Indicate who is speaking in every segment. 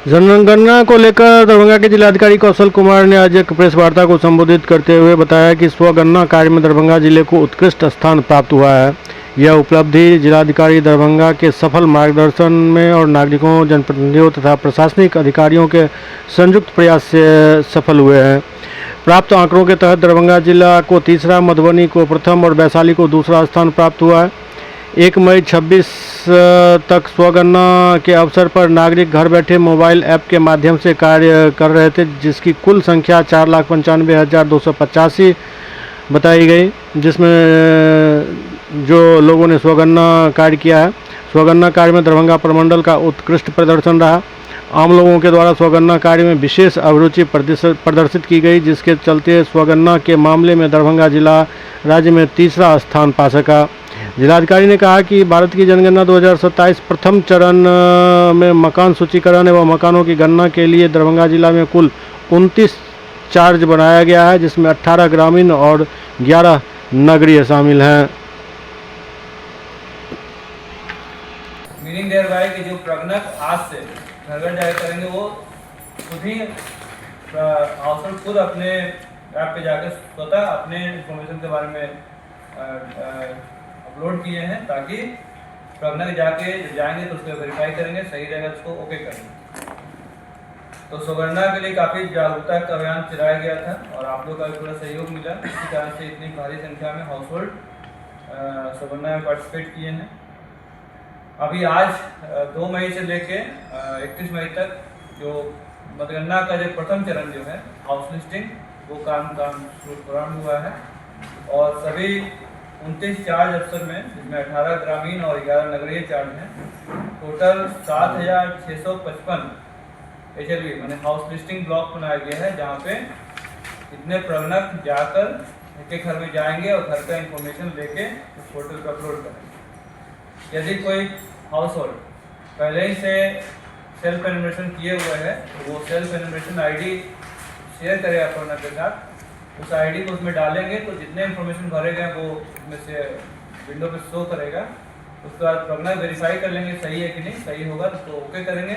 Speaker 1: जनगणना को लेकर दरभंगा के जिलाधिकारी कौशल कुमार ने आज एक प्रेस वार्ता को संबोधित करते हुए बताया कि स्वगणना कार्य में दरभंगा जिले को उत्कृष्ट स्थान प्राप्त हुआ है। यह उपलब्धि जिलाधिकारी दरभंगा के सफल मार्गदर्शन में और नागरिकों, जनप्रतिनिधियों तथा प्रशासनिक अधिकारियों के संयुक्त प्रयास से सफल हुए हैं। प्राप्त आंकड़ों के तहत दरभंगा जिला को तीसरा, मधुबनी को प्रथम और वैशाली को दूसरा स्थान प्राप्त हुआ है। 1 मई 26 तक स्वगणना के अवसर पर नागरिक घर बैठे मोबाइल ऐप के माध्यम से कार्य कर रहे थे, जिसकी कुल संख्या 4,95,285 बताई गई, जिसमें जो लोगों ने स्वगणना कार्य किया है। स्वगणना कार्य में दरभंगा प्रमंडल का उत्कृष्ट प्रदर्शन रहा। आम लोगों के द्वारा स्वगणना कार्य में विशेष अभिरुचि प्रदर्शित की गई, जिसके चलते स्वगणना के मामले में दरभंगा जिला राज्य में तीसरा स्थान पा सका। जिलाधिकारी ने कहा कि भारत की जनगणना 2027 प्रथम चरण में मकान सूचीकरण एवं मकानों की गणना के लिए दरभंगा जिला में कुल 29 चार्ज बनाया गया है, जिसमें 18 ग्रामीण और 11 नगरीय शामिल हैं।
Speaker 2: मीनिंग देयर बाय कि जो प्रगणक आज से घर घर जाकर करेंगे वो खुद ही हाउसहोल्ड खुद अपने ऐप पे जाकर स्वतः अपने इंफॉर्मेशन के बारे में अपलोड किए हैं, ताकि प्रगणक जाएंगे तो उसको वेरीफाई करेंगे, सही रहेगा उसको ओके करेंगे। तो स्वगणना के लिए काफ़ी जागरूकता का अभियान चलाया गया था और आप लोग का भी पूरा सहयोग मिला। इसी कारण से इतनी भारी संख्या में हाउसहोल्ड स्वगणना में पार्टिसिपेट किए हैं। अभी आज 2 मई से लेके 31 मई तक जो मतगणना का जो प्रथम चरण जो है हाउस लिस्टिंग, वो काम प्रारंभ हुआ है और सभी 29 चार्ज अफसर में, जिसमें 18 ग्रामीण और 11 नगरीय चार्ज हैं, टोटल 7,655 HLB माने हाउस लिस्टिंग ब्लॉक बनाया गया है, जहाँ पे इतने प्रगणक जाकर एक घर में जाएंगे और घर का इंफॉर्मेशन लेके उस पोर्टल पर अपलोड करेंगे। यदि कोई हाउस होल्ड पहले ही से सेल्फ एनुमरेशन किए हुए है तो वो सेल्फ एनुमरेशन ID शेयर करेगा प्रगणक के साथ। उस ID को उसमें डालेंगे तो जितने इन्फॉर्मेशन भरे गए वो उसमें से विंडो पे शो करेगा। उसके बाद प्रगणक वेरीफाई कर लेंगे सही है कि नहीं, सही होगा तो उसको ओके करेंगे।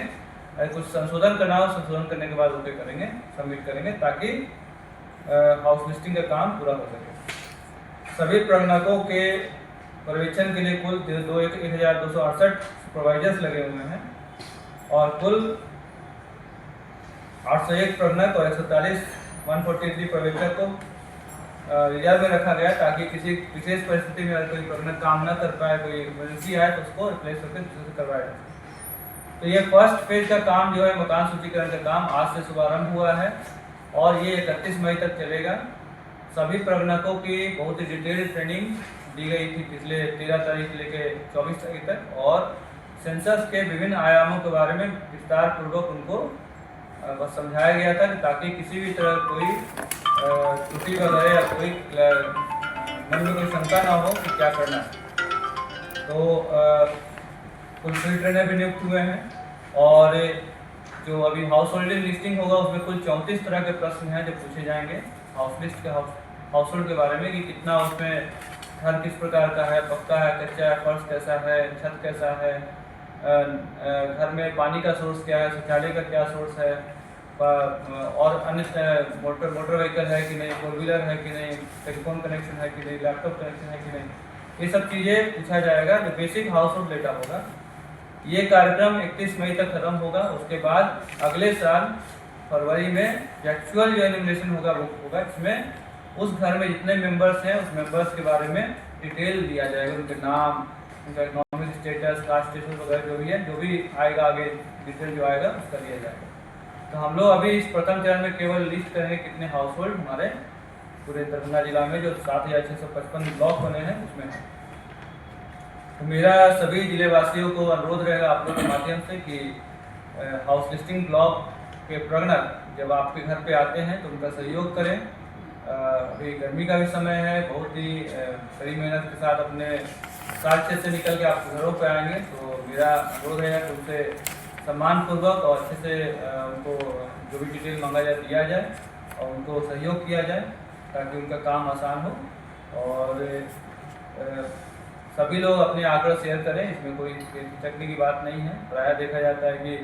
Speaker 2: अगर कुछ संशोधन करना हो, संशोधन करने के बाद ओके करेंगे, सबमिट करेंगे, ताकि हाउस लिस्टिंग का काम पूरा हो सके। सभी प्रगणकों के पर्यवेक्षण के लिए कुल 1,268 सुपरवाइजर्स लगे हुए हैं और कुल 801 प्रगणक और 143 पर्यवेक्षक को रिजर्व में रखा गया, ताकि किसी विशेष परिस्थिति में अगर कोई प्रगणक काम न कर पाए, कोई इमरजेंसी आए तो उसको रिप्लेस करके दूसरे से करवाया जाए। तो ये फर्स्ट फेज का काम जो है मकान सूचीकरण का काम आज से शुभारंभ हुआ है और ये 31 मई तक चलेगा। सभी प्रगणकों की बहुत ही डिटेल्ड ट्रेनिंग दी गई थी पिछले 13 तारीख लेके 24 तारीख तक, और सेंसस के विभिन्न आयामों के बारे में विस्तार पूर्वक उनको बस समझाया गया था, ताकि किसी भी तरह कोई त्रुटि वगैरह या कोई मन में कोई शंका ना हो कि क्या करना है। तो कुल फील्ड ट्रेनर भी नियुक्त हुए हैं और जो अभी हाउस होल्डिंग लिस्टिंग होगा उसमें कुल 34 तरह के प्रश्न हैं जो पूछे जाएंगे हाउस लिस्ट के हाउस होल्ड के बारे में, कि कितना उसमें घर किस प्रकार का है, पक्का है, कच्चा है, फर्श कैसा है, छत कैसा है, घर में पानी का सोर्स क्या है, शौचालय का क्या सोर्स है, और अन्य मोटर व्हीकल है कि नहीं, 4 व्हीलर है कि नहीं, टेलीफोन कनेक्शन है कि नहीं, लैपटॉप कनेक्शन है कि नहीं, ये सब चीज़ें पूछा जाएगा। जो बेसिक हाउस होल्ड डेटा होगा, ये कार्यक्रम 31 मई तक खत्म होगा। उसके बाद अगले साल फरवरी में एक्चुअल जो एनिमेशन होगा वो होगा, इसमें उस घर में जितने मेंबर्स हैं उस मेंबर्स के बारे में डिटेल दिया जाएगा, उनके नाम, उनका इकोनॉमिक स्टेटस, कास्ट स्टेटस वगैरह जो भी है, जो भी आएगा आगे डिटेल जो आएगा उसका दिया जाएगा। तो हम लोग अभी इस प्रथम चरण में केवल लिस्ट करेंगे कितने हाउस होल्ड हमारे पूरे दरभंगा जिला में जो 7,655 ब्लॉक बने हैं उसमें है। तो मेरा सभी जिले वासियों को अनुरोध रहेगा आप लोग के माध्यम से कि हाउस लिस्टिंग ब्लॉक के प्रगणक जब आपके घर पे आते हैं तो उनका सहयोग करें। अभी गर्मी का भी समय है, बहुत ही कड़ी मेहनत के साथ अपने 6:30 से निकल के आप घरों पे आएंगे, तो मेरा अनुरोध है कि उनसे सम्मानपूर्वक और अच्छे से उनको जो भी डिटेल मांगा जाए दिया जाए और उनको सहयोग किया जाए, ताकि उनका काम आसान हो। और सभी लोग अपने आंकड़े शेयर करें, इसमें कोई हिचकने की बात नहीं है। प्रायः देखा जाता है कि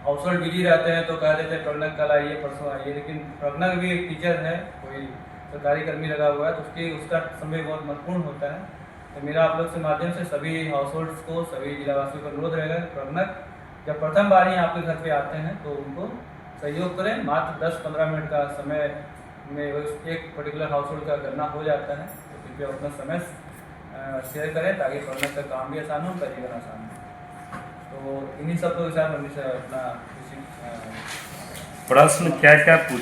Speaker 2: हाउस होल्ड बिजी रहते हैं तो कह देते हैं प्रणक कल आइए परसों आइए, लेकिन प्रणक भी एक टीचर है, कोई सरकारी कर्मी लगा हुआ है, तो उसका समय बहुत महत्वपूर्ण होता है। तो मेरा आप लोग से माध्यम से सभी हाउस होल्ड्स को, सभी जिलावासियों को अनुरोध रहेगा, प्रणक जब प्रथम बार ही आपके घर पे आते हैं तो उनको सहयोग करें। मात्र 10-15 मिनट का समय में एक पर्टिकुलर हाउस होल्ड का करना हो जाता है, तो कृपया अपना समय शेयर करें ताकि प्रणक का काम भी आसान हो, उनका जीवन आसान हो। तो इन्हीं सब के साथ मम्मी से अपना
Speaker 3: प्रश्न क्या क्या पूछ